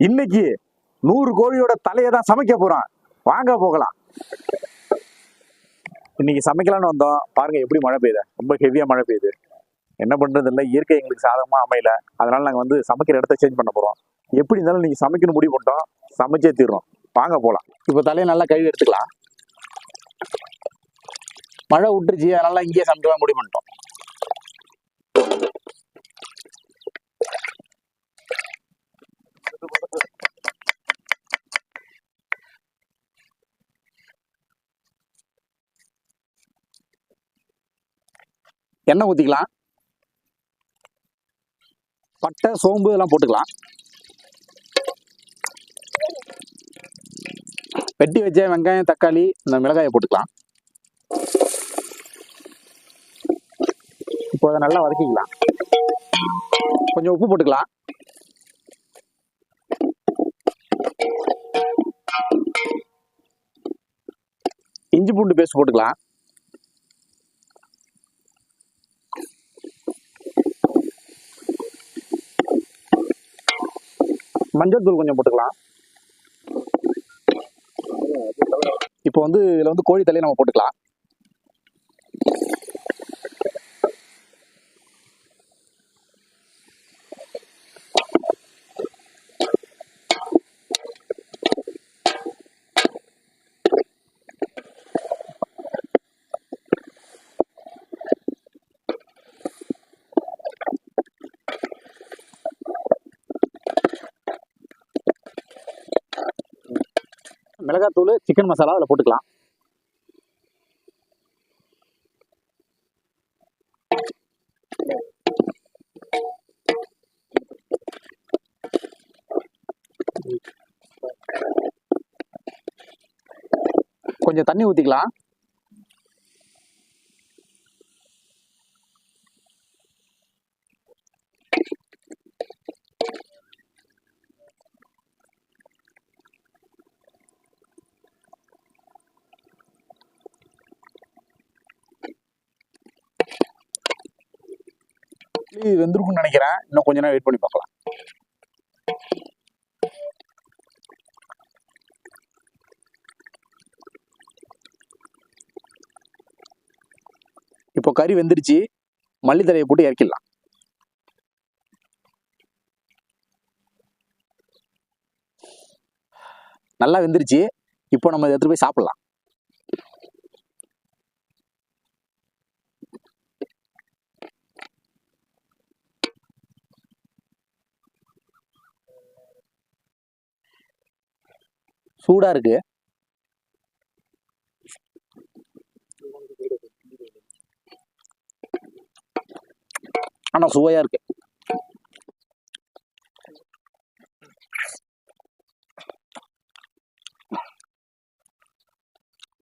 இன்னைக்கு 100 கோழியோட தலையை தான் சமைக்க போறோம். வாங்க போகலாம். இன்னைக்கு சமைக்கலாம்னு வந்தோம். பாருங்க எப்படி மழை பெய்யுது. ரொம்ப ஹெவியா மழை பெய்யுது. என்ன பண்றது இல்லை, இயற்கை எங்களுக்கு சாதகமா அமையல. அதனால நாங்க வந்து சமைக்கிற இடத்த சேஞ்ச் பண்ண போறோம். எப்படி இருந்தாலும் நீங்க சமைக்கணும் முடிவு பண்ணிட்டோம், சமைச்சே தீர்றோம். வாங்க போலாம். இப்போ தலையை நல்லா கழுவி எடுத்துக்கலாம். மழை விட்டுருச்சு, அதனால இங்கேயே சமைக்கலாம் முடிவு பண்ணிட்டோம். எண்ணெய் ஊற்றிக்கலாம். பட்டை சோம்பு இதெல்லாம் போட்டுக்கலாம். வெட்டி வச்ச வெங்காயம் தக்காளி இந்த மிளகாயை போட்டுக்கலாம். இப்போ அதை நல்லா வதக்கிக்கலாம். கொஞ்சம் உப்பு போட்டுக்கலாம். இஞ்சி பூண்டு பேஸ்ட் போட்டுக்கலாம். மஞ்சள் தூள் கொஞ்சம் போட்டுக்கலாம். இப்போ வந்து இதில் வந்து கோழி தலையை நம்ம போட்டுக்கலாம். மிளகாத்தூள் சிக்கன் மசாலா அதில் போட்டுக்கலாம். கொஞ்சம் தண்ணி ஊற்றிக்கலாம். இது வெந்திருக்கும்னு நினைக்கிறேன். இன்னும் கொஞ்ச நேரம் வெயிட் பண்ணி பார்க்கலாம். இப்போ கறி வெந்துருச்சு. மல்லித்தலையை போட்டு இறக்கிடலாம். நல்லா வெந்துருச்சு. இப்போ நம்ம எடுத்துட்டு போய் சாப்பிடலாம். சூடா இருக்கு. ஆனா சுவையா இருக்கு.